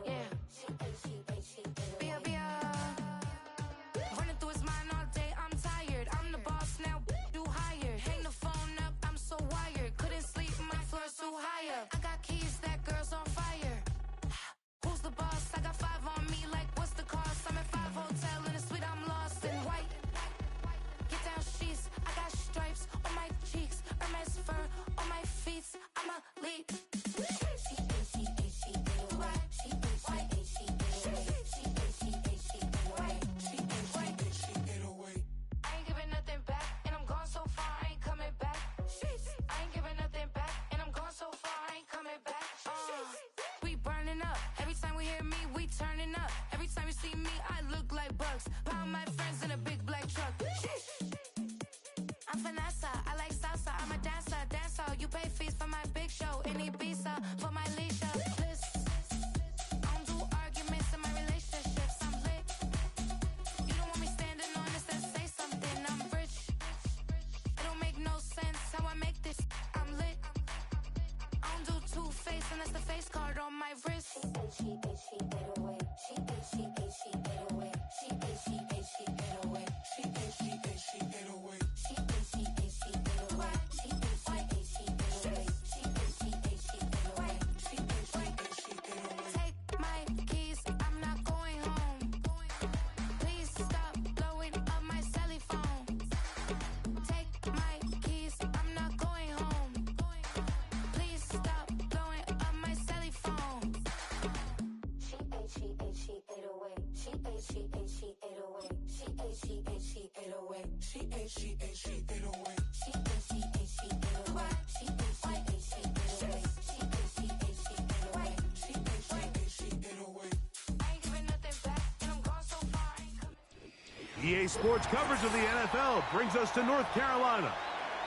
Yeah. Bia, Bia. Running through his mind all day, I'm tired. I'm the boss now, do higher. Hang the phone up, I'm so wired. Couldn't sleep, my floor's too higher. I got keys, that girl's on fire. Who's the boss? I got 5 on me, like what's the cost? I'm at 5 hotel in a suite, I'm lost in white. Get down sheets, I got stripes on my cheeks. Hermes fur on my feet, I'm a lead. Pound my friends in a big black truck. I'm Vanessa, I like salsa. I'm a dancer, dance all. You pay fees for my big show in Ibiza for my leisure. I don't do arguments in my relationships. I'm lit. You don't want me standing on this and say something. I'm rich. It don't make no sense how I make this. I'm lit. I don't do two-face unless the face card on my wrist. She ate away. She ate away. She ate away. She ate away. Take my keys, I'm not going home. Please stop blowing up my celly phone. Take my keys, I'm not going home. Please stop blowing up my celly phone. She ate away. She ate away. She ate away. She ate away. EA Sports coverage of the NFL brings us to North Carolina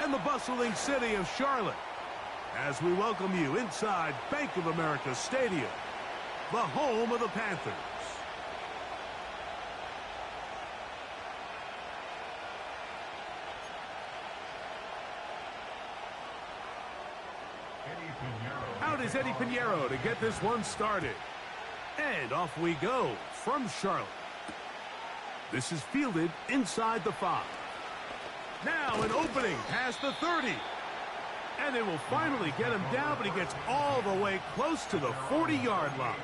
and the bustling city of Charlotte as we welcome you inside Bank of America Stadium, the home of the Panthers. Out is Eddie Pinheiro to get this one started. And off we go from Charlotte. This is fielded inside the 5. Now an opening past the 30. And they will finally get him down, but he gets all the way close to the 40-yard line.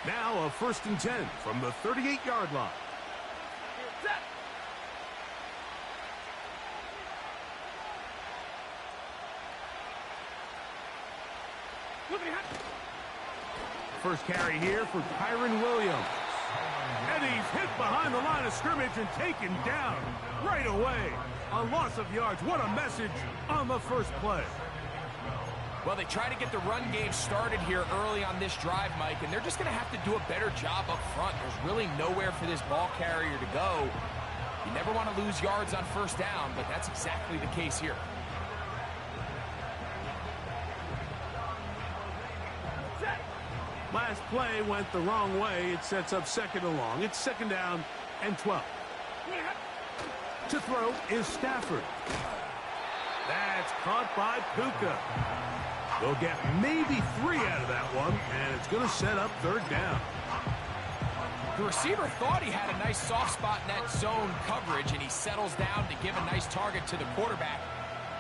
Now a 1st and 10 from the 38-yard line. First carry here for Kyron Williams. And he's hit behind the line of scrimmage and taken down right away. A loss of yards. What a message on the first play. Well, they try to get the run game started here early on this drive, Mike, and they're just going to have to do a better job up front. There's really nowhere for this ball carrier to go. You never want to lose yards on 1st down, but that's exactly the case here. Last play went the wrong way. It sets up 2nd and long. It's 2nd down and 12. To throw is Stafford. That's caught by Puka. They'll get maybe 3 out of that one, and it's going to set up 3rd down. The receiver thought he had a nice soft spot in that zone coverage, and he settles down to give a nice target to the quarterback.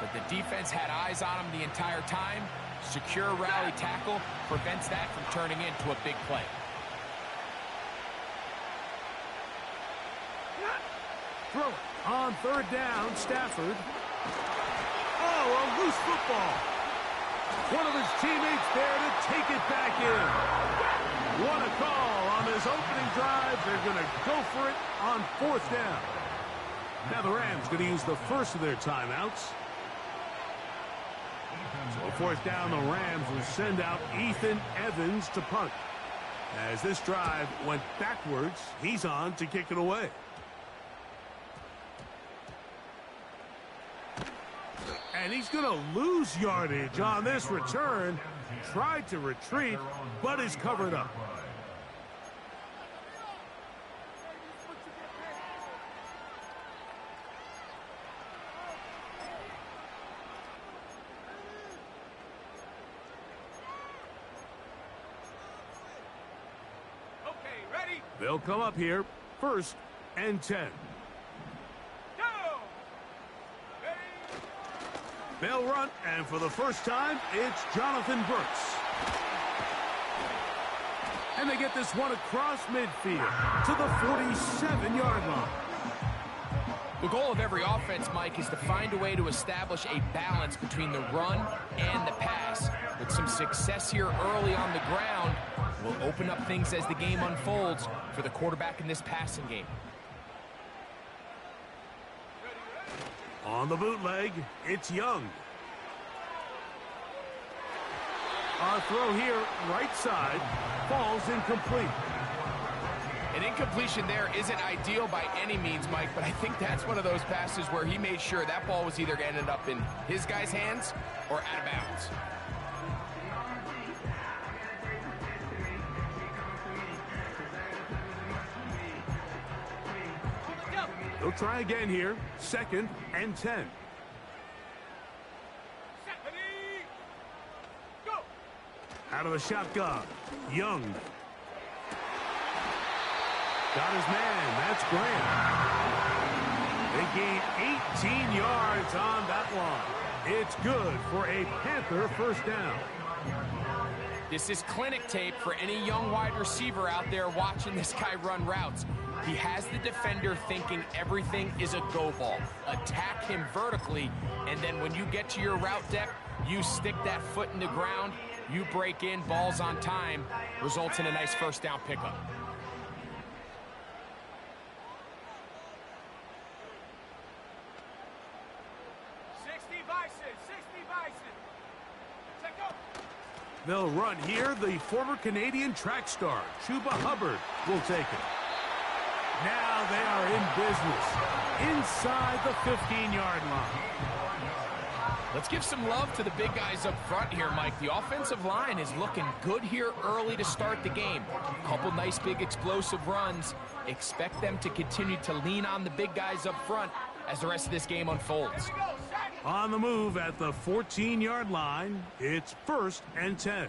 But the defense had eyes on him the entire time. Secure rally tackle prevents that from turning into a big play. Throw it on 3rd down, Stafford. Oh, a loose football. One of his teammates there to take it back in. What a call on this opening drive. They're going to go for it on 4th down. Now the Rams going to use the first of their timeouts. So 4th down, the Rams will send out Ethan Evans to punt. As this drive went backwards, he's on to kick it away. And he's going to lose yardage on this return. Tried to retreat, but is covered up. They'll come up here, 1st and 10. They'll run, and for the first time, it's Jonathan Brooks. And they get this one across midfield to the 47-yard line. The goal of every offense, Mike, is to find a way to establish a balance between the run and the pass. With some success here early on the ground, will open up things as the game unfolds for the quarterback in this passing game. On the bootleg, it's Young. Our throw here, right side, falls incomplete. An incompletion there isn't ideal by any means, Mike, but I think that's one of those passes where he made sure that ball was either going to end up in his guy's hands or out of bounds. They'll try again here, 2nd and 10. Out of the shotgun, Young. Got his man, that's Graham. They gain 18 yards on that one. It's good for a Panther first down. This is clinic tape for any young wide receiver out there watching this guy run routes. He has the defender thinking everything is a go ball. Attack him vertically, and then when you get to your route depth, you stick that foot in the ground, you break in, balls on time, results in a nice first down pickup. They'll run here. The former Canadian track star, Chuba Hubbard, will take it. Now they are in business inside the 15-yard line. Let's give some love to the big guys up front here, Mike. The offensive line is looking good here early to start the game. A couple nice big explosive runs. Expect them to continue to lean on the big guys up front as the rest of this game unfolds. On the move at the 14-yard line, it's 1st and 10.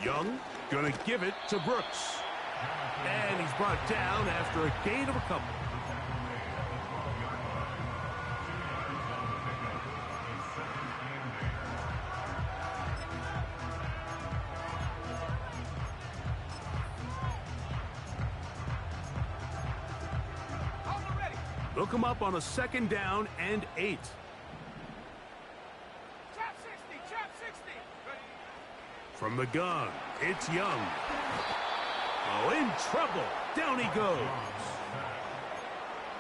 Young gonna give it to Brooks. And he's brought down after a gain of a couple. They'll come up on a 2nd down and 8. From the gun, it's Young. Oh, in trouble. Down he goes.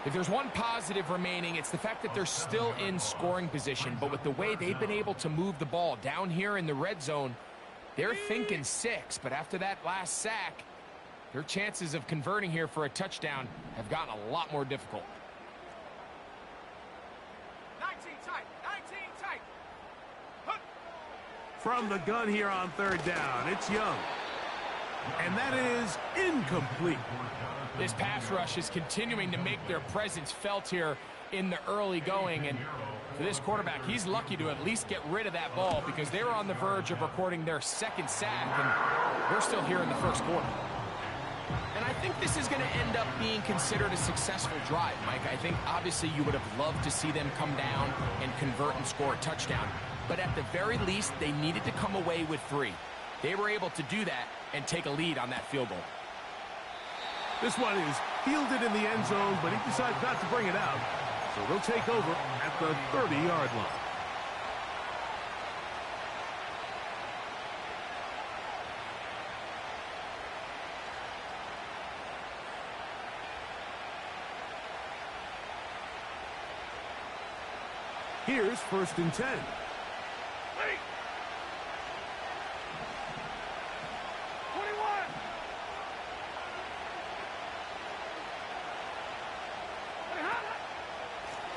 If there's one positive remaining, it's the fact that they're still in scoring position. But with the way they've been able to move the ball down here in the red zone, they're thinking 6. But after that last sack, their chances of converting here for a touchdown have gotten a lot more difficult. From the gun here on 3rd down, it's Young. And that is incomplete. This pass rush is continuing to make their presence felt here in the early going. And for this quarterback, he's lucky to at least get rid of that ball because they were on the verge of recording their 2nd sack, and we're still here in the 1st quarter. And I think this is going to end up being considered a successful drive, Mike. I think obviously you would have loved to see them come down and convert and score a touchdown. But at the very least, they needed to come away with 3. They were able to do that and take a lead on that field goal. This one is fielded in the end zone, but he decides not to bring it out. So they'll take over at the 30-yard line. Here's 1st and 10.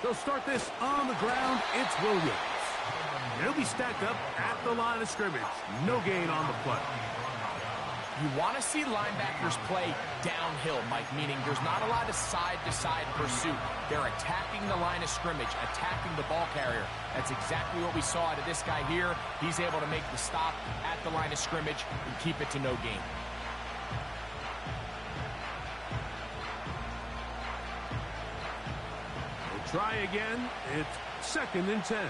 They'll start this on the ground. It's Williams. He'll be stacked up at the line of scrimmage. No gain on the play. You want to see linebackers play downhill, Mike, meaning there's not a lot of side-to-side pursuit. They're attacking the line of scrimmage, attacking the ball carrier. That's exactly what we saw out of this guy here. He's able to make the stop at the line of scrimmage and keep it to no gain. We'll try again. It's 2nd and 10.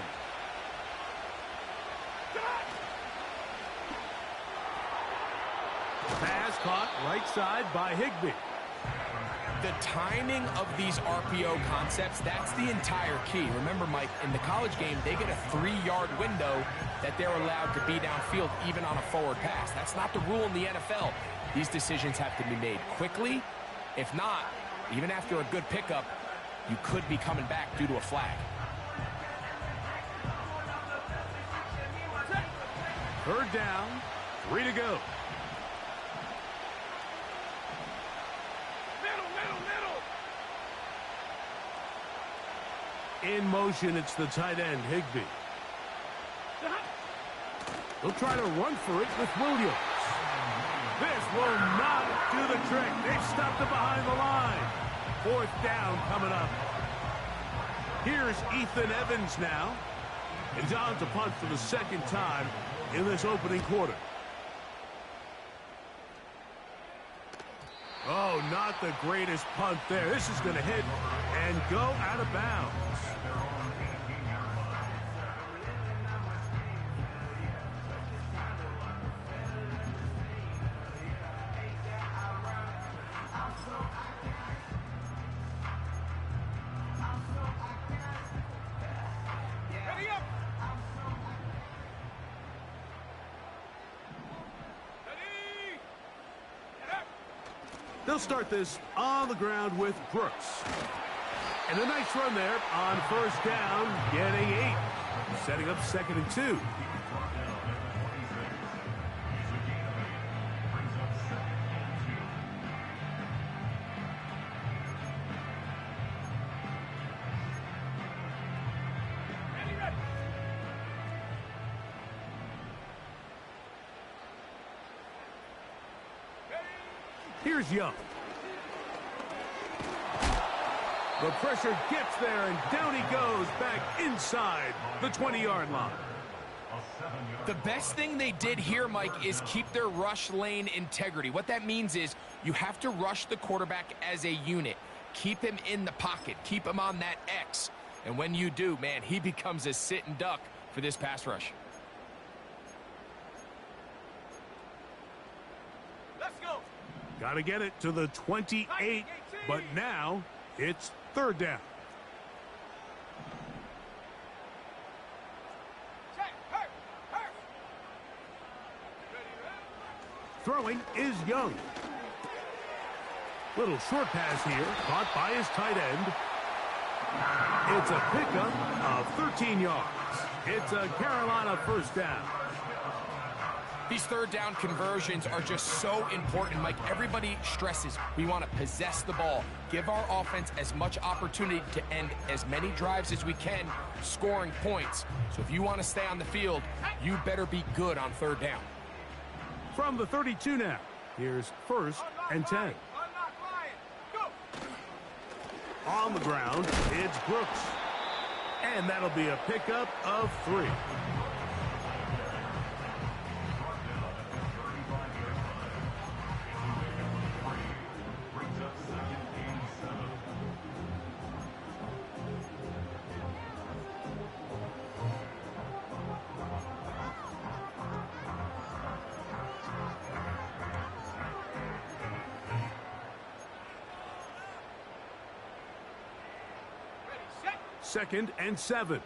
Pass caught right side by Higbee. The timing of these RPO concepts, that's the entire key. Remember, Mike, in the college game, they get a 3-yard window that they're allowed to be downfield even on a forward pass. That's not the rule in the NFL. These decisions have to be made quickly. If not, even after a good pickup, you could be coming back due to a flag. 3rd down, 3 to go. In motion, it's the tight end, Higbee. They'll try to run for it with Williams. This will not do the trick. They've stopped it behind the line. 4th down coming up. Here's Ethan Evans now. He's on to punt for the 2nd time in this opening quarter. Oh, not the greatest punt there. This is going to hit and go out of bounds. They'll start this on the ground with Brooks. And a nice run there on 1st down, getting 8. Setting up 2nd and 2. Here's Young. The pressure gets there, and down he goes back inside the 20-yard line. The best thing they did here, Mike, is keep their rush lane integrity. What that means is you have to rush the quarterback as a unit. Keep him in the pocket. Keep him on that X. And when you do, man, he becomes a sit and duck for this pass rush. Got to get it to the 28, but now it's 3rd down. Throwing is Young. Little short pass here, caught by his tight end. It's a pickup of 13 yards. It's a Carolina 1st down. These 3rd down conversions are just so important, Mike. Everybody stresses we want to possess the ball, give our offense as much opportunity to end as many drives as we can, scoring points. So if you want to stay on the field, you better be good on 3rd down. From the 32 now, here's 1st and 10. On the ground, it's Brooks. And that'll be a pickup of 3. Second and 7.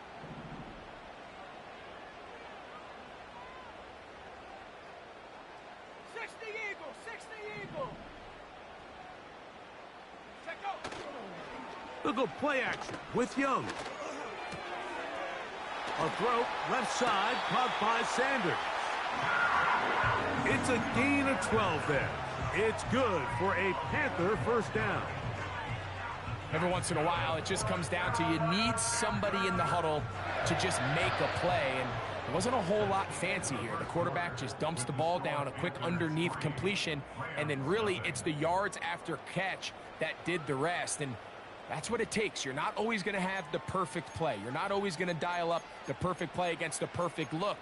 They'll go play action with Young. A throw left side, caught by Sanders. It's a gain of 12 there. It's good for a Panther 1st down. Every once in a while, it just comes down to you need somebody in the huddle to just make a play, and it wasn't a whole lot fancy here. The quarterback just dumps the ball down, a quick underneath completion, and then really it's the yards after catch that did the rest, and that's what it takes. You're not always going to have the perfect play. You're not always going to dial up the perfect play against the perfect look.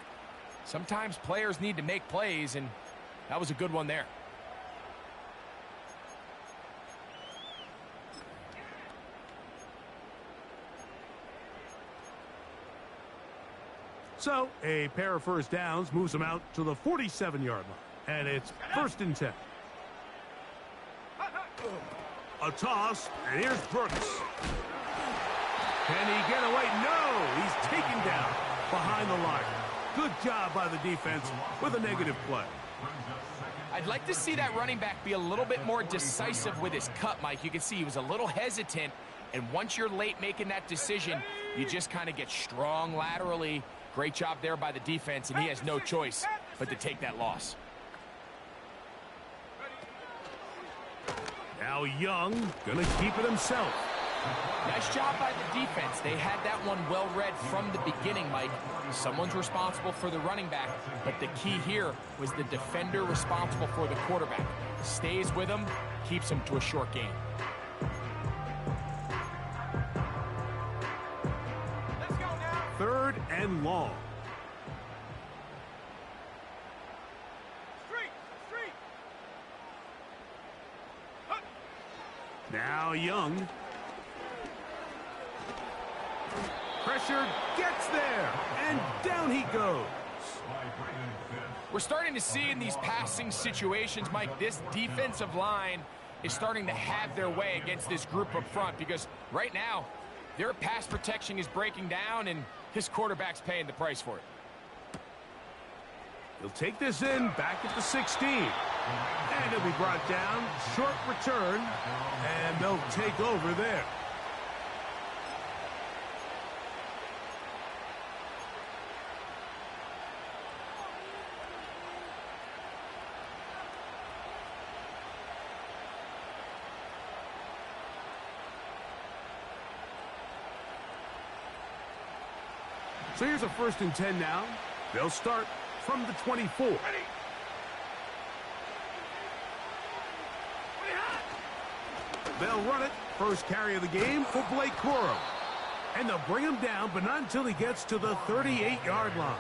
Sometimes players need to make plays, and that was a good one there. So, a pair of first downs moves them out to the 47-yard line. And it's 1st and 10. A toss, and here's Brooks. Can he get away? No! He's taken down behind the line. Good job by the defense with a negative play. I'd like to see that running back be a little bit more decisive with his cut, Mike. You can see he was a little hesitant, and once you're late making that decision, you just kind of get strong laterally. Great job there by the defense, and he has no choice but to take that loss. Now Young gonna keep it himself. Nice job by the defense. They had that one well read from the beginning, Mike. Someone's responsible for the running back, but the key here was the defender responsible for the quarterback. Stays with him, keeps him to a short gain. Let's go now. 3rd and long. Now Young. Pressure gets there, and down he goes. We're starting to see in these passing situations, Mike, this defensive line is starting to have their way against this group up front, because right now, their pass protection is breaking down, and his quarterback's paying the price for it. He'll take this in back at the 16. And he'll be brought down. Short return. And they'll take over there. So here's a 1st and 10 now. They'll start from the 24. They'll run it. First carry of the game for Blake Corum. And they'll bring him down, but not until he gets to the 38-yard line.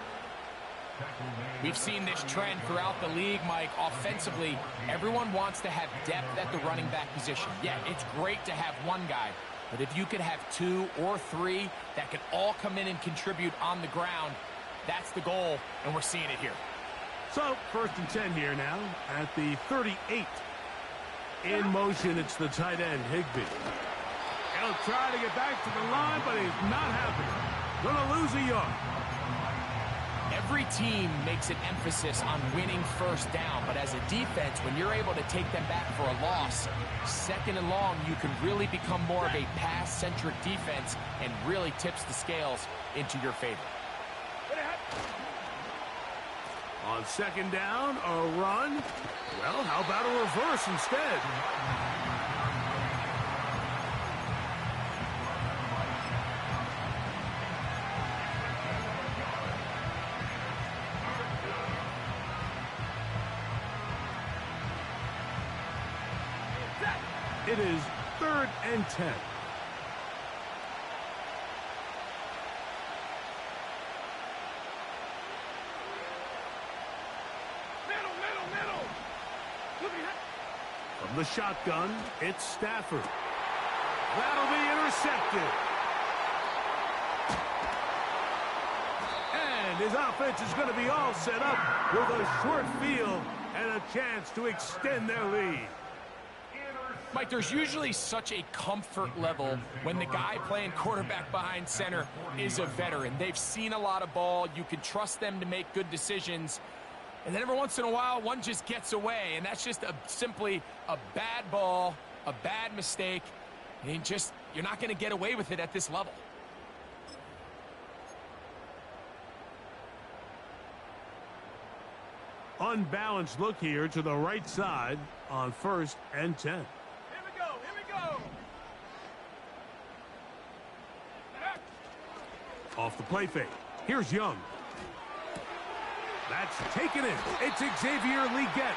We've seen this trend throughout the league, Mike. Offensively, everyone wants to have depth at the running back position. Yeah, it's great to have one guy, but if you could have 2 or 3 that could all come in and contribute on the ground, that's the goal, and we're seeing it here. So, 1st and 10 here now at the 38. In motion, it's the tight end, Higbee. He'll try to get back to the line, but he's not happy. Gonna lose a yard. Every team makes an emphasis on winning first down, but as a defense, when you're able to take them back for a loss, 2nd and long, you can really become more of a pass-centric defense and really tips the scales into your favor. On 2nd down, a run. Well, how about a reverse instead? It is 3rd and 10. From the shotgun, it's Stafford. That'll be intercepted. And his offense is going to be all set up with a short field and a chance to extend their lead. Mike, there's usually such a comfort level when the guy playing quarterback behind center is a veteran. They've seen a lot of ball. You can trust them to make good decisions. And then every once in a while, one just gets away, and that's just simply a bad ball, a bad mistake. And you're not going to get away with it at this level. Unbalanced look here to the right side on 1st and 10. Here we go. off the play fake. Here's Young. That's taken in. It's Xavier Leggett.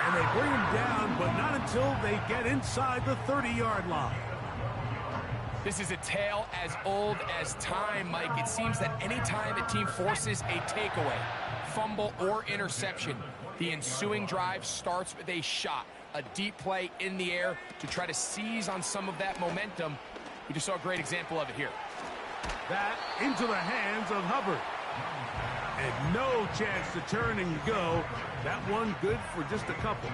And they bring him down, but not until they get inside the 30-yard line. This is a tale as old as time, Mike. It seems that any time a team forces a takeaway, fumble, or interception, the ensuing drive starts with a shot, a deep play in the air to try to seize on some of that momentum. We just saw a great example of it here. That into the hands of Hubbard. And no chance to turn and go. That one good for just a couple.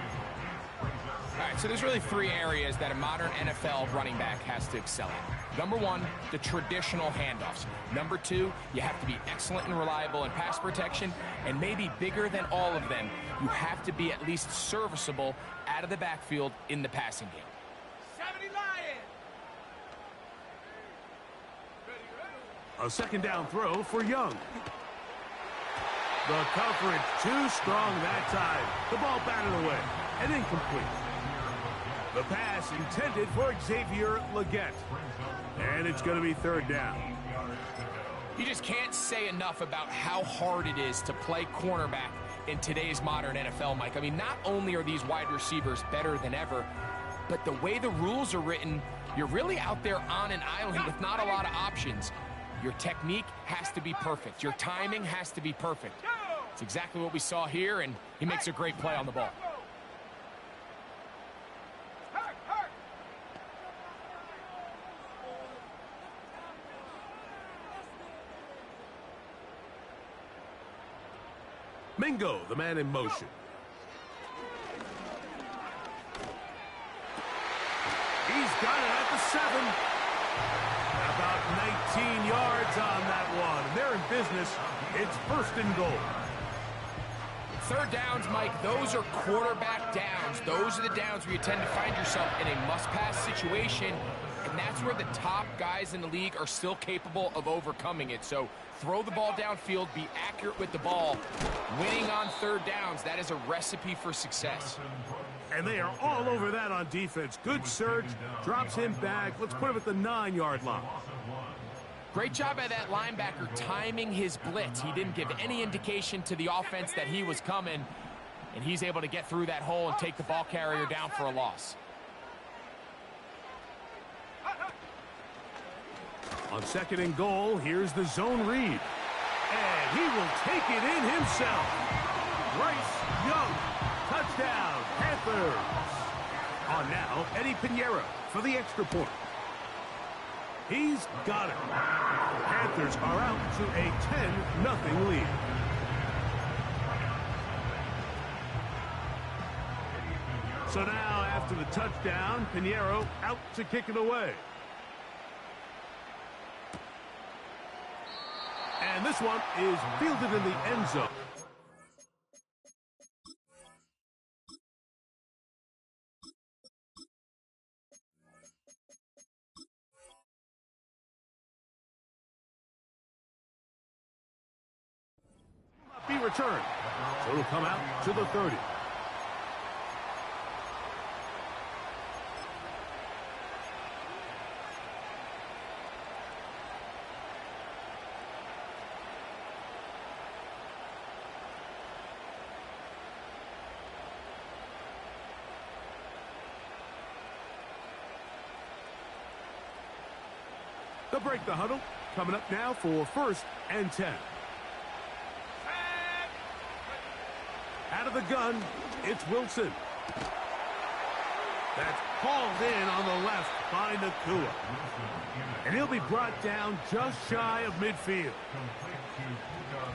All right, so there's really three areas that a modern NFL running back has to excel in. Number one, the traditional handoffs. Number two, you have to be excellent and reliable in pass protection. And maybe bigger than all of them, you have to be at least serviceable out of the backfield in the passing game. 70 Lions! A second down throw for Young. The coverage too strong that time. The ball batted away and incomplete. The pass intended for Xavier Leggett. And it's going to be third down. You just can't say enough about how hard it is to play cornerback in today's modern NFL, Mike. I mean, not only are these wide receivers better than ever, but the way the rules are written, you're really out there on an island with not a lot of options. Your technique has to be perfect. Your timing has to be perfect. It's exactly what we saw here, and he makes a great play on the ball. Mingo, the man in motion. He's got it at the 7. About 19 yards on that one. They're in business. It's first and goal. Third downs, Mike, those are quarterback downs. Those are the downs where you tend to find yourself in a must-pass situation, and that's where the top guys in the league are still capable of overcoming it. So throw the ball downfield, be accurate with the ball. Winning on third downs, that is a recipe for success. And they are all over that on defense. Good surge, drops him back. Let's put him at the 9-yard line. Great job by that linebacker timing his blitz. He didn't give any indication to the offense that he was coming, and he's able to get through that hole and take the ball carrier down for a loss. On second and goal, here's the zone read. And he will take it in himself. Bryce Young, touchdown, Panthers. On now, Eddie Pinheiro for the extra point. He's got it. The Panthers are out to a 10-0 lead. So now, after the touchdown, Pinheiro out to kick it away. And this one is fielded in the end zone. Be returned. So it'll come out to the 30. They'll break the huddle. Coming up now for first and 10. Out of the gun, it's Wilson. That's hauled in on the left by Nakua. And he'll be brought down just shy of midfield.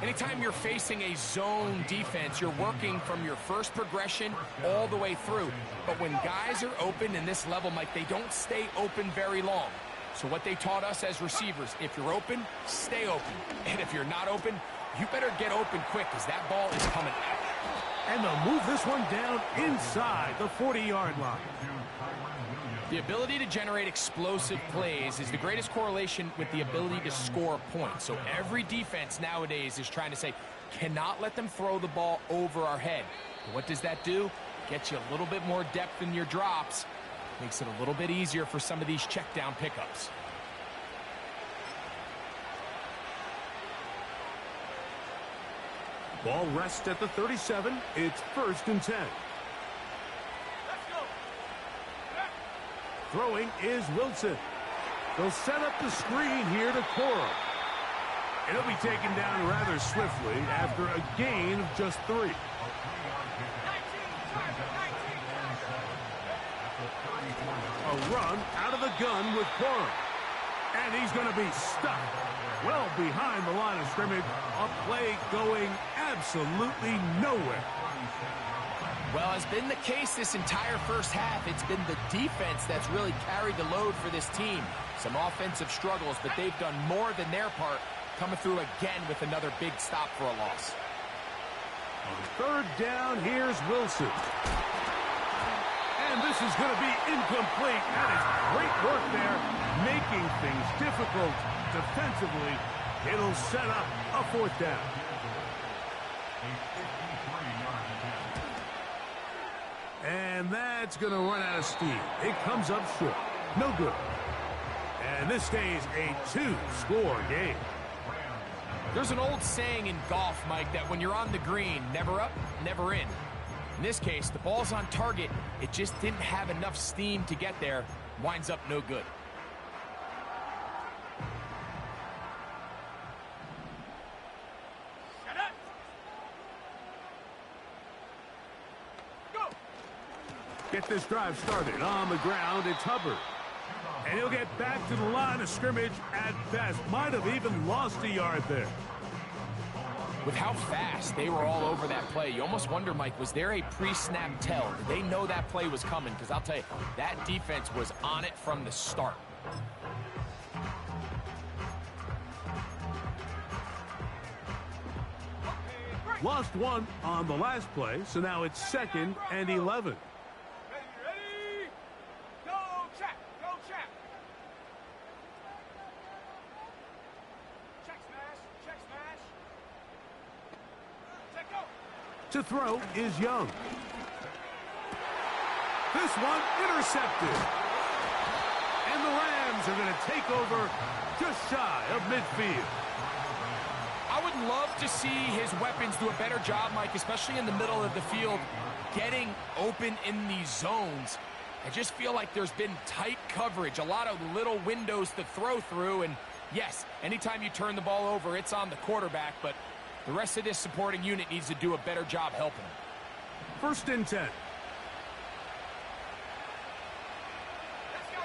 Anytime you're facing a zone defense, you're working from your first progression all the way through. But when guys are open in this level, Mike, they don't stay open very long. So what they taught us as receivers, if you're open, stay open. And if you're not open, you better get open quick because that ball is coming out. And they'll move this one down inside the 40-yard line. The ability to generate explosive plays is the greatest correlation with the ability to score points. So every defense nowadays is trying to say, cannot let them throw the ball over our head. And what does that do? Gets you a little bit more depth in your drops. Makes it a little bit easier for some of these check down pickups. Ball rests at the 37. It's 1st and 10. Let's go. Throwing is Wilson. They'll set up the screen here to Cora. It'll be taken down rather swiftly after a gain of just 3. 19. A run out of the gun with Cora. And he's going to be stuck well behind the line of scrimmage. A play going absolutely nowhere. Well, as been the case this entire first half, it's been the defense that's really carried the load for this team. Some offensive struggles, but they've done more than their part, coming through again with another big stop for a loss. On 3rd down, here's Wilson. And this is going to be incomplete. That is great work there, making things difficult defensively. It'll set up a 4th down. And that's going to run out of steam. It comes up short. No good. And this stays a 2-score game. There's an old saying in golf, Mike, that when you're on the green, never up, never in. In this case, the ball's on target. It just didn't have enough steam to get there. Winds up no good. Shut up. Go. Get this drive started. On the ground, it's Hubbard. And he'll get back to the line of scrimmage at best. Might have even lost a yard there. With how fast they were all over that play, you almost wonder, Mike, was there a pre-snap tell? Did they know that play was coming? Because I'll tell you, that defense was on it from the start. Lost 1 on the last play, so now it's 2nd and 11. Ready? Go, check. Go, check. Check smash. Check smash. Check go. To throw is Young. This one intercepted. And the Rams are going to take over just shy of midfield. I would love to see his weapons do a better job, Mike, especially in the middle of the field, getting open in these zones. I just feel like there's been tight coverage, a lot of little windows to throw through, and yes, anytime you turn the ball over, it's on the quarterback, but the rest of this supporting unit needs to do a better job helping him. 1st and 10. Let's go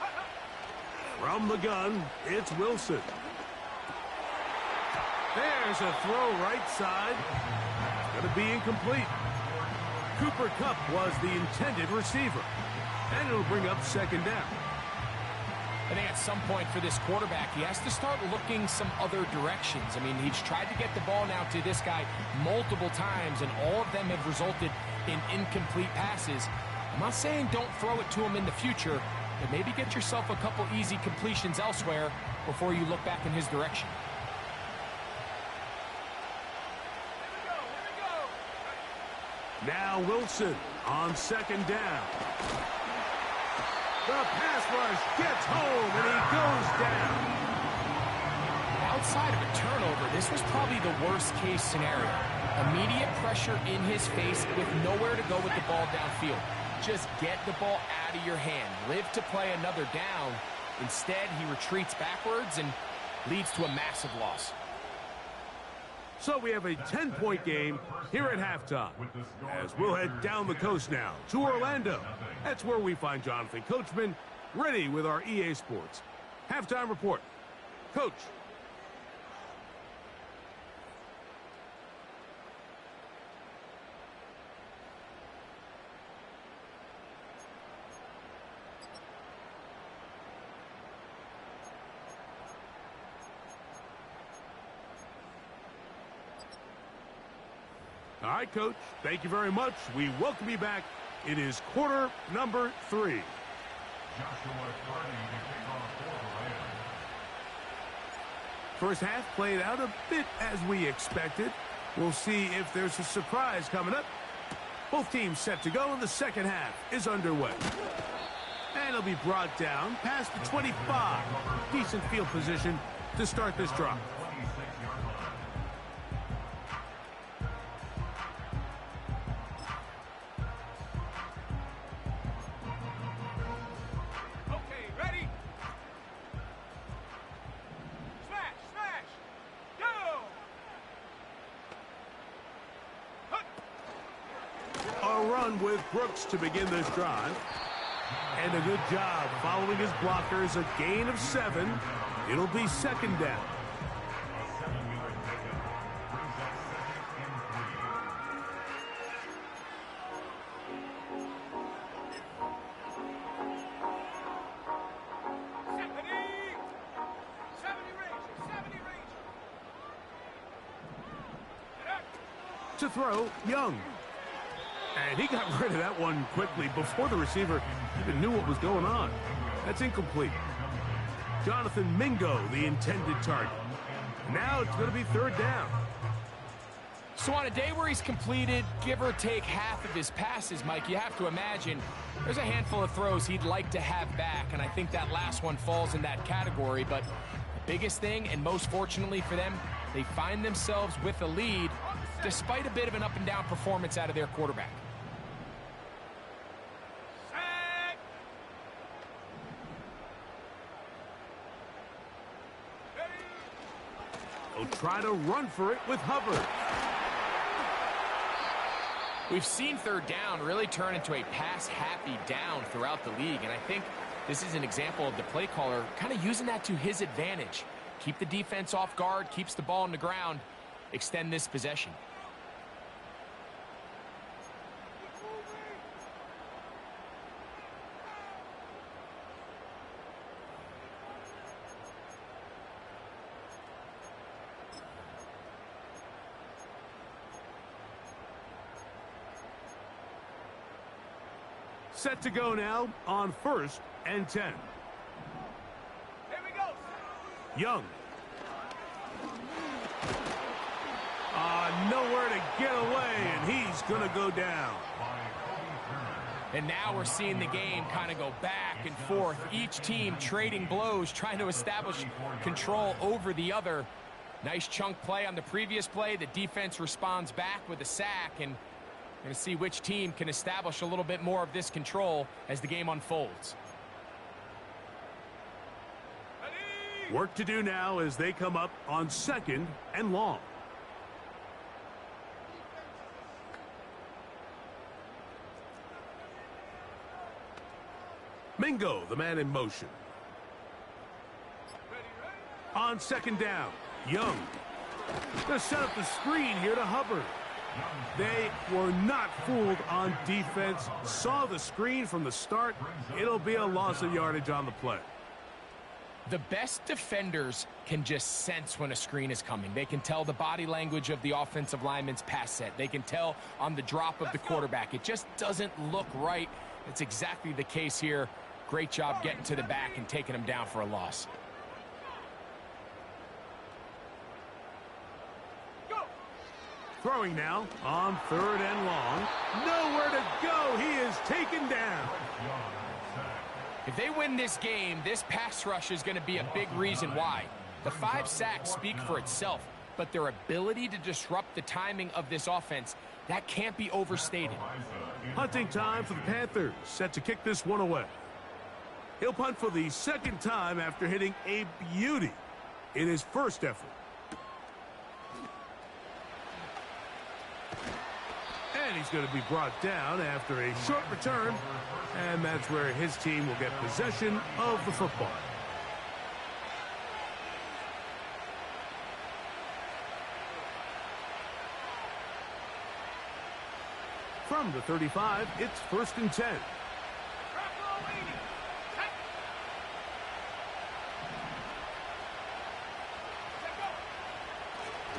now. From the gun, it's Wilson. There's a throw right side. It's going to be incomplete. Cooper Kupp was the intended receiver. And it'll bring up 2nd down. I think at some point for this quarterback, he has to start looking some other directions. I mean, he's tried to get the ball now to this guy multiple times, and all of them have resulted in incomplete passes. I'm not saying don't throw it to him in the future, but maybe get yourself a couple easy completions elsewhere before you look back in his direction. Now Wilson on 2nd down. The pass rush gets home, and he goes down. Outside of a turnover, this was probably the worst-case scenario. Immediate pressure in his face with nowhere to go with the ball downfield. Just get the ball out of your hand. Live to play another down. Instead, he retreats backwards and leads to a massive loss. So we have a 10-point game here at halftime. As we'll head down the coast now to Orlando. That's where we find Jonathan Coachman ready with our EA Sports halftime report. Coach. All right, Coach. Thank you very much. We welcome you back. It is quarter number 3. First half played out a bit as we expected. We'll see if there's a surprise coming up. Both teams set to go, and the second half is underway. And it'll be brought down past the 25. Decent field position to start this drive. run with Brooks to begin this drive. And a good job following his blockers. A gain of 7. It'll be second down. To throw, Young. And he got rid of that one quickly before the receiver even knew what was going on. That's incomplete. Jonathan Mingo, the intended target. Now it's going to be third down. So on a day where he's completed, give or take half of his passes, Mike, you have to imagine there's a handful of throws he'd like to have back, and I think that last one falls in that category. But the biggest thing, and most fortunately for them, they find themselves with a lead despite a bit of an up-and-down performance out of their quarterback. They'll try to run for it with Hubbard. We've seen third down really turn into a pass-happy down throughout the league, and I think this is an example of the play caller kind of using that to his advantage. Keep the defense off guard, keeps the ball on the ground, extend this possession. Set to go now on 1st and 10. Here we go. Young. Nowhere to get away, and he's going to go down. And now we're seeing the game kind of go back and forth. Each team trading blows, trying to establish control over the other. Nice chunk play on the previous play. The defense responds back with a sack, and we're going to see which team can establish a little bit more of this control as the game unfolds. Work to do now as they come up on 2nd and long. Mingo, the man in motion. On 2nd down, Young. Gonna set up the screen here to Hubbard. They were not fooled on defense. Saw the screen from the start. It'll be a loss of yardage on the play. The best defenders can just sense when a screen is coming. They can tell the body language of the offensive lineman's pass set. They can tell on the drop of the quarterback. It just doesn't look right. It's exactly the case here. Great job getting to the back and taking him down for a loss. Throwing now on 3rd and long. Nowhere to go. He is taken down. If they win this game, this pass rush is going to be a big reason why. The 5 sacks speak for itself, but their ability to disrupt the timing of this offense, that can't be overstated. Hunting time for the Panthers, set to kick this one away. He'll punt for the 2nd time after hitting a beauty in his first effort. And he's going to be brought down after a short return, and that's where his team will get possession of the football. From the 35, it's 1st and 10.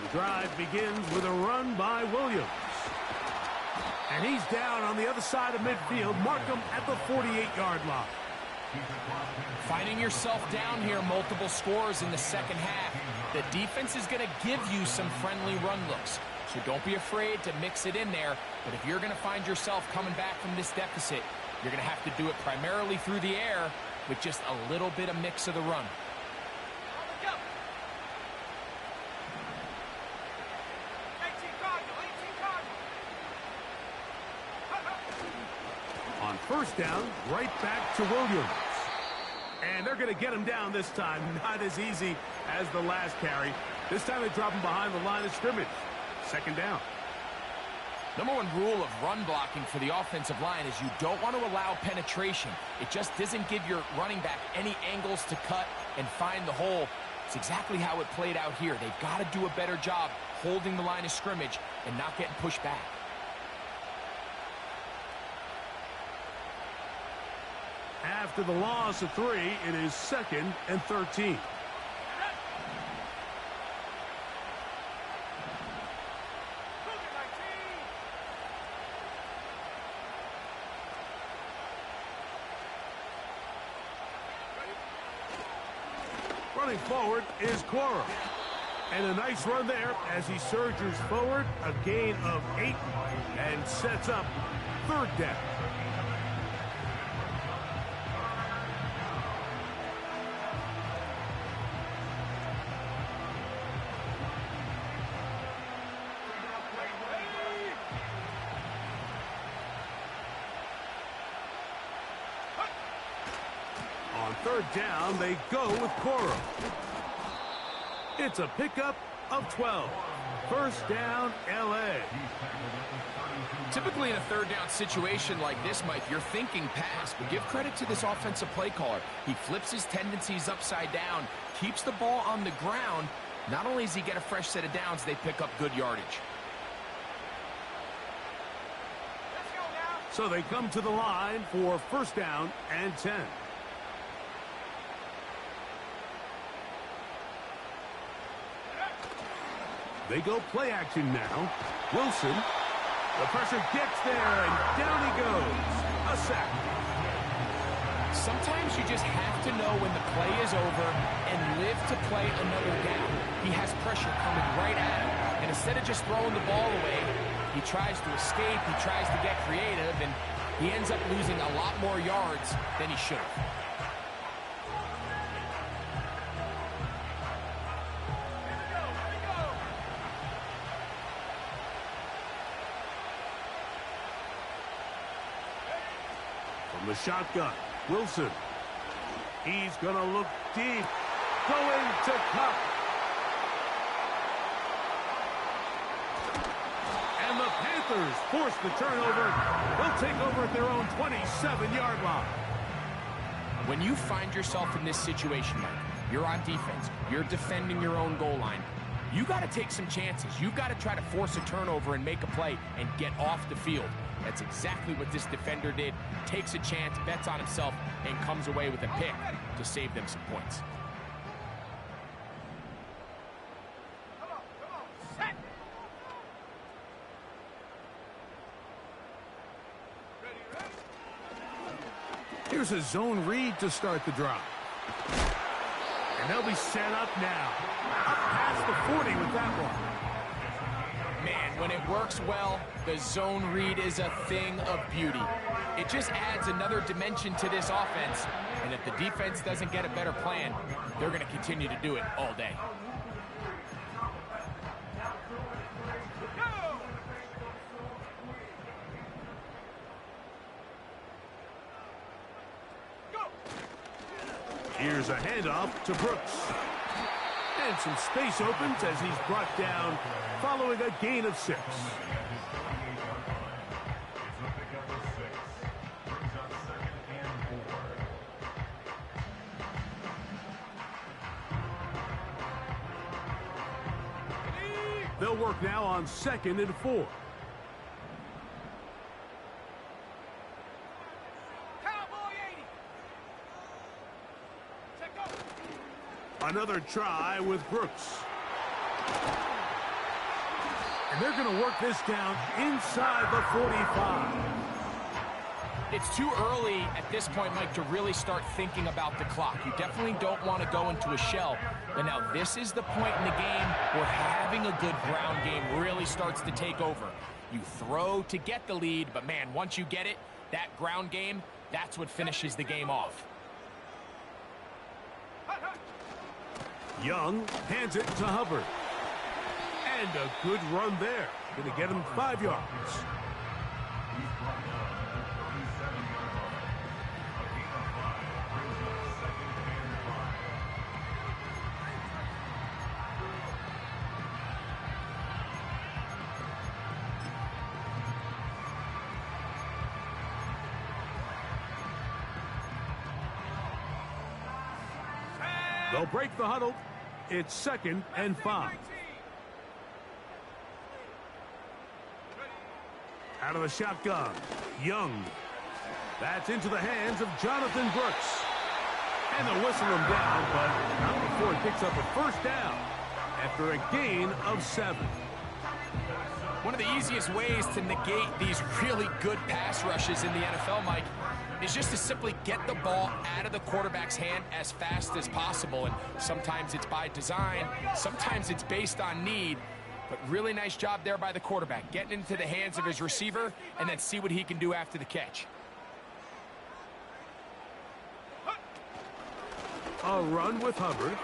The drive begins with a run by Williams. And he's down on the other side of midfield. Mark him at the 48-yard line. Finding yourself down here, multiple scores in the second half. The defense is going to give you some friendly run looks. So don't be afraid to mix it in there. But if you're going to find yourself coming back from this deficit, you're going to have to do it primarily through the air with just a little bit of mix of the run. On 1st down, right back to Williams. And they're going to get him down this time. Not as easy as the last carry. This time they drop him behind the line of scrimmage. 2nd down. Number one rule of run blocking for the offensive line is you don't want to allow penetration. It just doesn't give your running back any angles to cut and find the hole. It's exactly how it played out here. They've got to do a better job holding the line of scrimmage and not getting pushed back. After the loss of 3, it is 2nd and 13. Running forward is Quora. And a nice run there as he surges forward, a gain of 8, and sets up 3rd down. On 3rd down, they go with Coro. It's a pickup of 12. 1st down, L.A. Typically in a 3rd down situation like this, Mike, you're thinking pass, but give credit to this offensive play caller. He flips his tendencies upside down, keeps the ball on the ground. Not only does he get a fresh set of downs, they pick up good yardage. So they come to the line for 1st down and 10. They go play action now. Wilson. The pressure gets there, and down he goes. A sack. Sometimes you just have to know when the play is over and live to play another down. He has pressure coming right at him, and instead of just throwing the ball away, he tries to escape, he tries to get creative, and he ends up losing a lot more yards than he should have. From the shotgun, Wilson. He's going to look deep. Going to Cup. And the Panthers force the turnover. They'll take over at their own 27-yard line. When you find yourself in this situation, Mike, you're on defense, you're defending your own goal line, you got to take some chances. You've got to try to force a turnover and make a play and get off the field. That's exactly what this defender did. Takes a chance, bets on himself, and comes away with a pick to save them some points. Here's a zone read to start the drive. And they'll be set up now. Up past the 40 with that one. Man, when it works well, the zone read is a thing of beauty. It just adds another dimension to this offense. And if the defense doesn't get a better plan, they're going to continue to do it all day. Here's a handoff to Brooks. And some space opens as he's brought down following a gain of 6. They'll work now on 2nd and 4. Another try with Brooks. And they're going to work this down inside the 45. It's too early at this point, Mike, to really start thinking about the clock. You definitely don't want to go into a shell. But now this is the point in the game where having a good ground game really starts to take over. You throw to get the lead, but man, once you get it, that ground game, that's what finishes the game off. Young hands it to Hubbard. And a good run there. Going to get him 5 yards. They'll break the huddle. It's 2nd and 5. Out of the shotgun, Young. That's into the hands of Jonathan Brooks. And they'll whistle him down, but not before he picks up a first down after a gain of 7. One of the easiest ways to negate these really good pass rushes in the NFL, Mike, is just to simply get the ball out of the quarterback's hand as fast as possible. And sometimes it's by design, sometimes it's based on need. But really nice job there by the quarterback, getting into the hands of his receiver and then see what he can do after the catch. A run with Hubbard.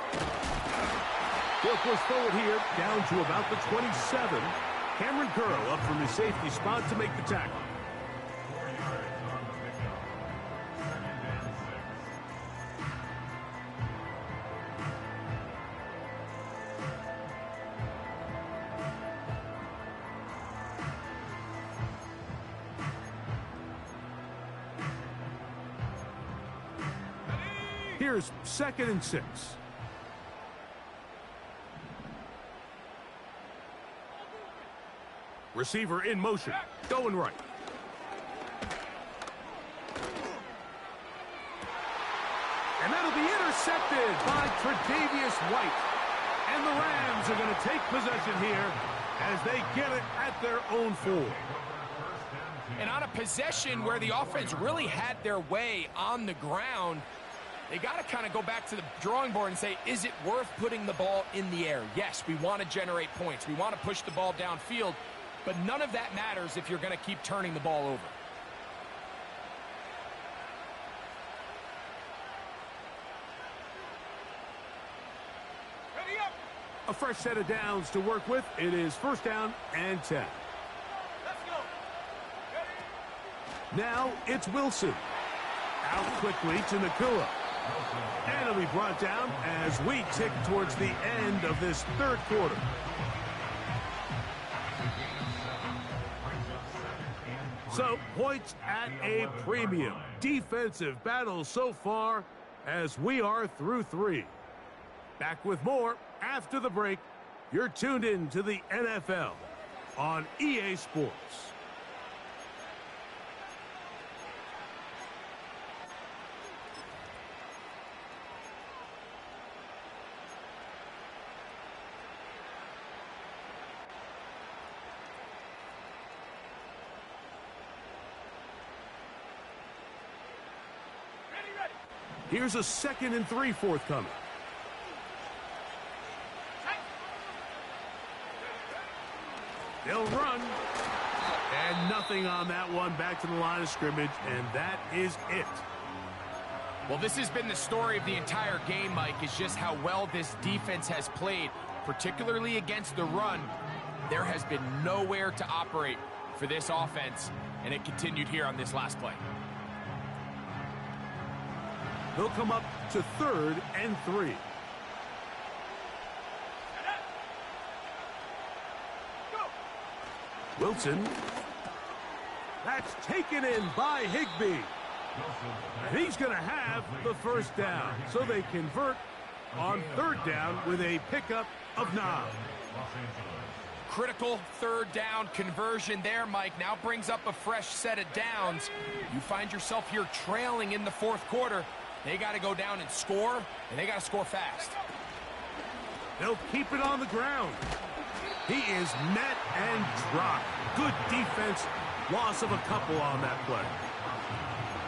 He'll push forward here, down to about the 27. Cameron Curl up from his safety spot to make the tackle. Here's 2nd and 6. Receiver in motion, going right. And that'll be intercepted by Tre'Davious White. And the Rams are going to take possession here as they get it at their own 4. And on a possession where the offense really had their way on the ground, they got to kind of go back to the drawing board and say, is it worth putting the ball in the air? Yes, we want to generate points. We want to push the ball downfield, but none of that matters if you're going to keep turning the ball over. Ready up. A fresh set of downs to work with. It is 1st down and 10. Let's go. Ready. Now it's Wilson. Out quickly to Nakua. And it'll be brought down as we tick towards the end of this 3rd quarter. So, points at a premium. Defensive battle so far as we are through 3. Back with more after the break. You're tuned in to the NFL on EA Sports. Here's a 2nd and 3 forthcoming. They'll run. And nothing on that one. Back to the line of scrimmage, and that is it. Well, this has been the story of the entire game, Mike, is just how well this defense has played, particularly against the run. There has been nowhere to operate for this offense, and it continued here on this last play. He'll come up to 3rd and 3. Wilson. That's taken in by Higbee. And he's going to have the 1st down. So they convert on 3rd down with a pickup of 9. Critical 3rd down conversion there, Mike. Now brings up a fresh set of downs. You find yourself here trailing in the 4th quarter. They got to go down and score, and they got to score fast. They'll keep it on the ground. He is met and dropped. Good defense. Loss of a couple on that play.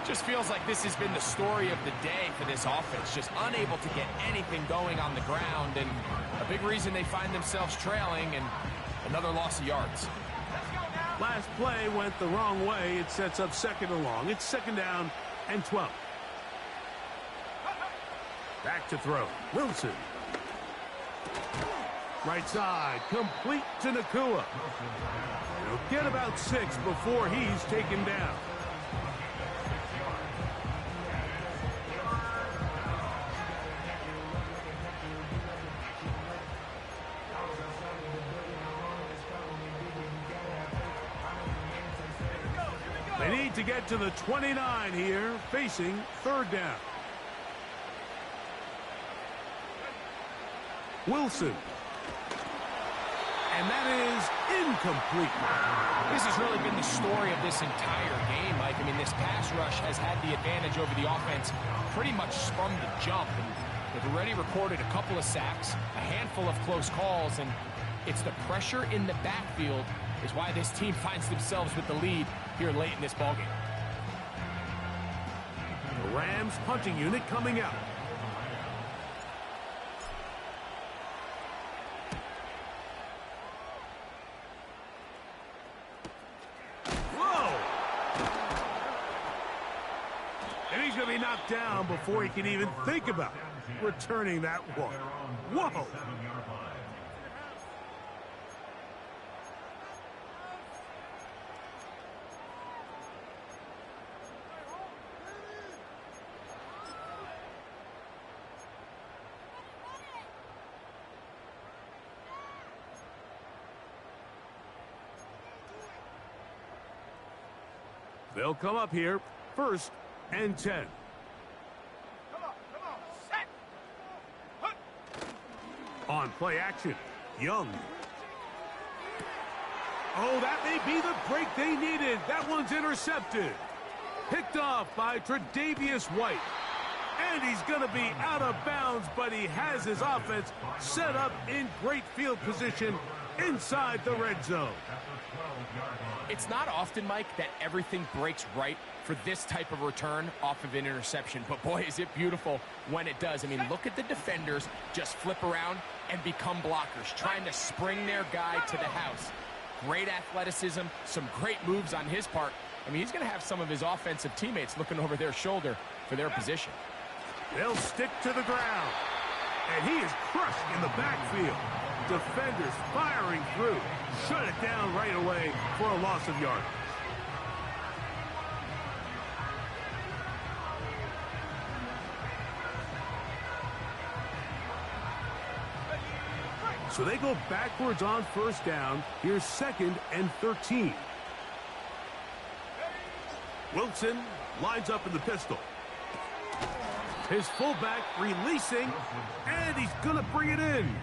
Just feels like this has been the story of the day for this offense. Just unable to get anything going on the ground, and a big reason they find themselves trailing, and another loss of yards. Last play went the wrong way. It sets up 2nd and long. It's 2nd down and 12. Back to throw. Wilson. Right side. Complete to Nakua. He'll get about 6 before he's taken down. They need to get to the 29 here, facing 3rd down. Wilson. And that is incomplete. This has really been the story of this entire game, Mike. I mean, this pass rush has had the advantage over the offense pretty much from the jump. And they've already recorded a couple of sacks, a handful of close calls, and it's the pressure in the backfield is why this team finds themselves with the lead here late in this ballgame. The Rams punting unit coming out. Knocked down before he can even think about returning that one. Whoa! They'll come up here, 1st and 10. On play action, Young. Oh, that may be the break they needed. That one's intercepted. Picked off by Tre'Davious White. And he's going to be out of bounds, but he has his offense set up in great field position inside the red zone. It's not often, Mike, that everything breaks right for this type of return off of an interception. But, boy, is it beautiful when it does. I mean, look at the defenders just flip around and become blockers, trying to spring their guy to the house. Great athleticism, some great moves on his part. I mean, he's going to have some of his offensive teammates looking over their shoulder for their position. They'll stick to the ground. And he is crushed in the backfield. Defenders firing through. Shut it down right away for a loss of yardage. So they go backwards on 1st down. Here's 2nd and 13. Wilson lines up in the pistol. His fullback releasing, and he's going to bring it in.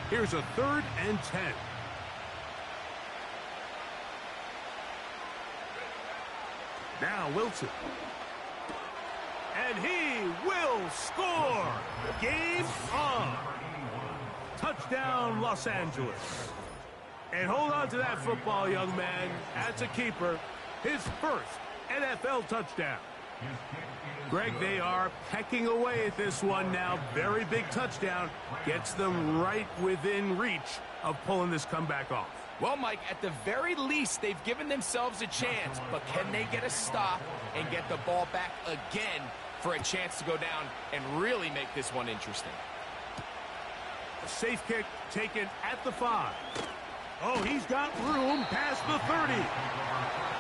Here's a 3rd and 10. Now Wilson. And he will score. Game on. Touchdown, Los Angeles. And hold on to that football, young man. That's a keeper. His 1st NFL touchdown. Greg, they are pecking away at this one now. Very big touchdown. Gets them right within reach of pulling this comeback off. Well, Mike, at the very least, they've given themselves a chance. But can they get a stop and get the ball back again for a chance to go down and really make this one interesting? A safe kick taken at the 5. Oh, he's got room past the 30.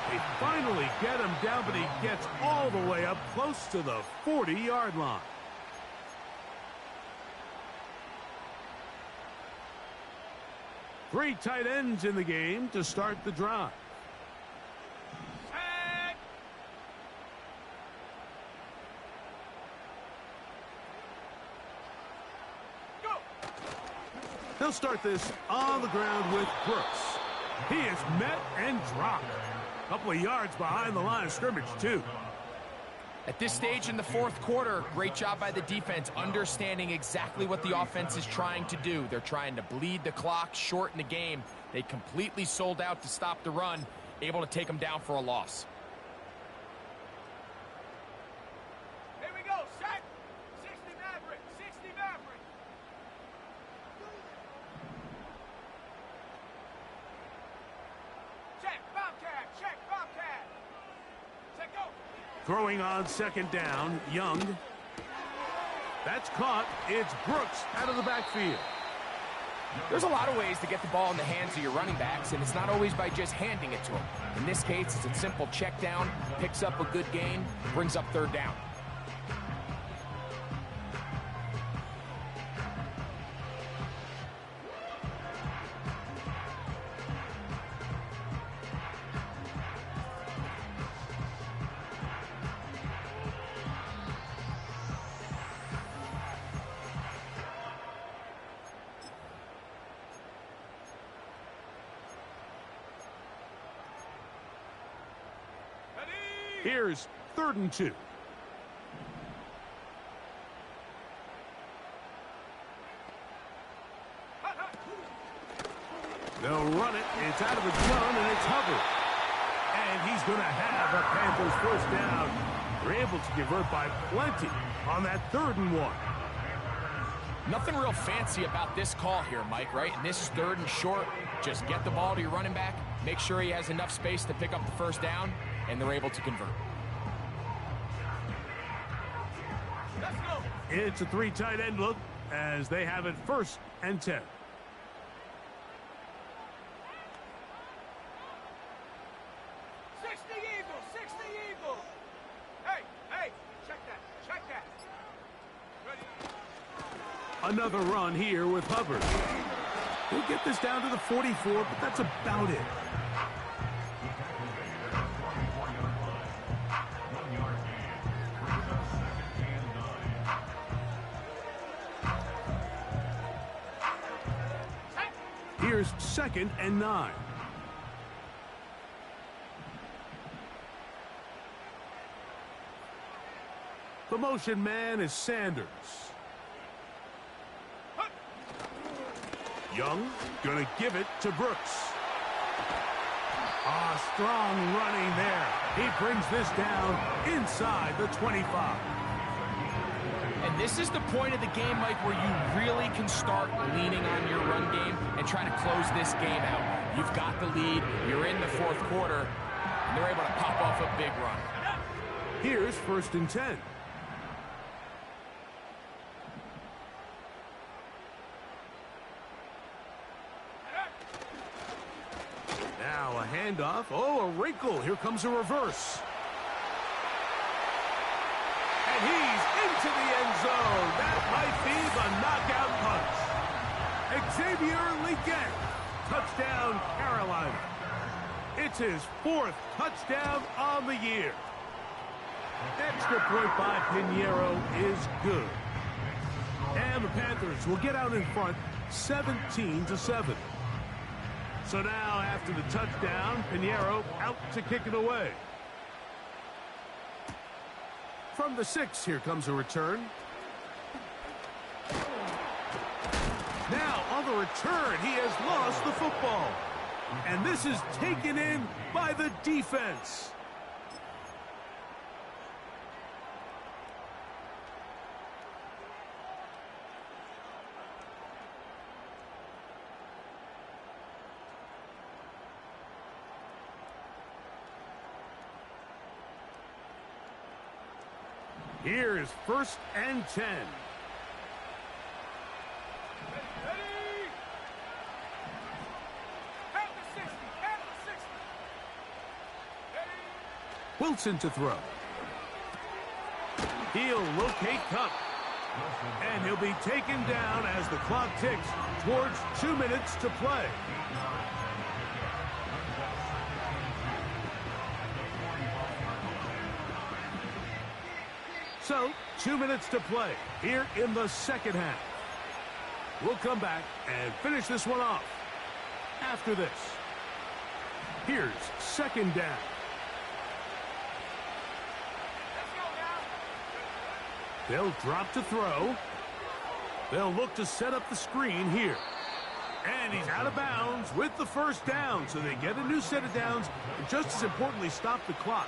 They finally get him down, but he gets all the way up close to the 40-yard line. Three tight ends in the game to start the drive. They'll start this on the ground with Brooks. He is met and dropped. A couple of yards behind the line of scrimmage, too. At this stage in the 4th quarter, great job by the defense, understanding exactly what the offense is trying to do. They're trying to bleed the clock, shorten the game. They completely sold out to stop the run, able to take them down for a loss. Here we go, set. 60 Maverick, 60 Maverick. Check, Bobcat, check, Bobcat. Set, go. Throwing on 2nd down, Young. That's caught. It's Brooks out of the backfield. There's a lot of ways to get the ball in the hands of your running backs, and it's not always by just handing it to them. In this case, it's a simple check down, picks up a good gain, brings up third down. Here's 3rd and 2. They'll run it. It's out of the gun, and it's Hubbard. And he's going to have a Panthers first down. They're able to convert by plenty on that 3rd and 1. Nothing real fancy about this call here, Mike, right? And this is 3rd and short. Just get the ball to your running back, make sure he has enough space to pick up the first down, and they're able to convert. Let's go. It's a 3 tight end look as they have it 1st and 10. Another run here with Hubbard. He'll get this down to the 44, but that's about it. Here's 2nd and 9. The motion man is Sanders. Young gonna give it to Brooks. Strong running there. He brings this down inside the 25. And this is the point of the game, Mike, where you really can start leaning on your run game and try to close this game out. You've got the lead, you're in the 4th quarter, and they're able to pop off a big run. Here's 1st and 10. Now a handoff. Oh, a wrinkle. Here comes a reverse. And he's into the end zone. That might be the knockout punch. Xavier Legette. Touchdown, Carolina. It's his 4th touchdown on the year. Extra point by Pinheiro is good. And the Panthers will get out in front 17-7. So now, after the touchdown, Pinheiro out to kick it away. From the 6, here comes a return. Now, on the return, he has lost the football. And this is taken in by the defense. Here's 1st and 10. Wilson to throw. He'll locate Cup. And he'll be taken down as the clock ticks towards 2 minutes to play. So, 2 minutes to play here in the 2nd half. We'll come back and finish this one off after this. Here's 2nd down. They'll drop to throw. They'll look to set up the screen here. And he's out of bounds with the first down, so they get a new set of downs, and just as importantly, stop the clock.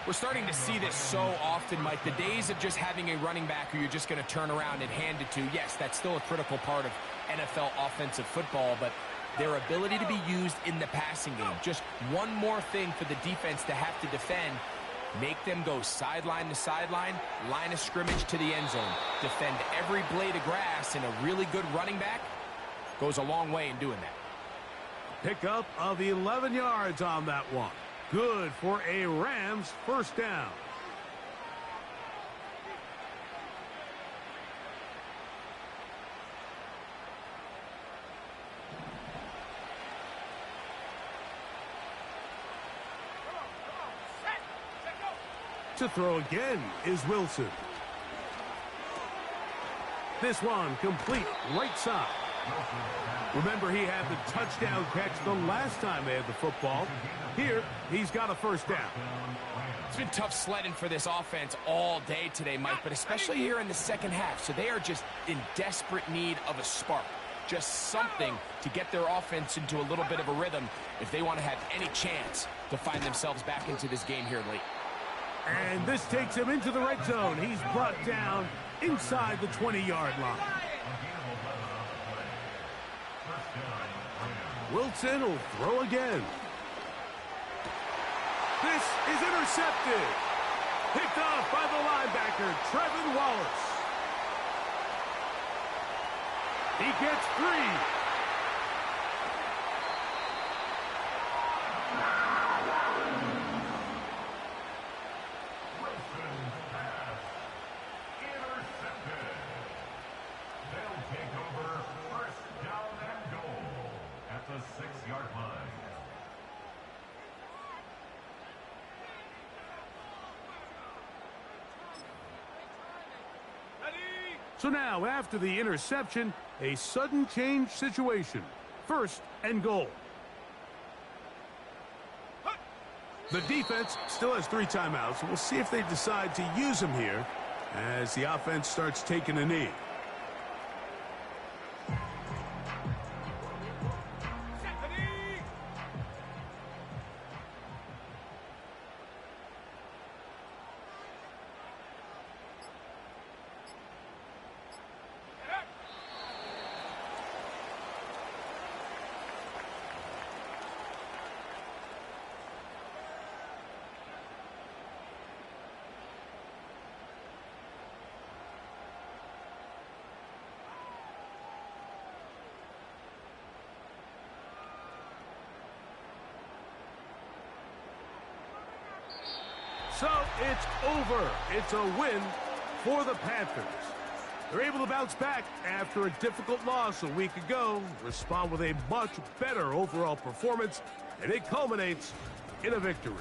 We're starting to see this so often, Mike. The days of just having a running back who you're just going to turn around and hand it to, yes, that's still a critical part of NFL offensive football, but their ability to be used in the passing game, just one more thing for the defense to have to defend, make them go sideline to sideline, line of scrimmage to the end zone, defend every blade of grass, and a really good running back Goes a long way in doing that. Pickup of 11 yards on that one. Good for a Rams first down. To throw again is Wilson. This one complete right side. Remember, he had the touchdown catch the last time they had the football. Here, he's got a first down. It's been tough sledding for this offense all day today, Mike, but especially here in the second half. So they are just in desperate need of a spark. Just something to get their offense into a little bit of a rhythm if they want to have any chance to find themselves back into this game here late. And this takes him into the red zone. He's brought down inside the 20-yard line. Wilson will throw again. This is intercepted. Picked off by the linebacker, Trevin Wallace. He gets 3. So now, after the interception, a sudden change situation. 1st and goal. The defense still has 3 timeouts. We'll see if they decide to use them here as the offense starts taking a knee. So it's over. It's a win for the Panthers. They're able to bounce back after a difficult loss a week ago, respond with a much better overall performance, and it culminates in a victory.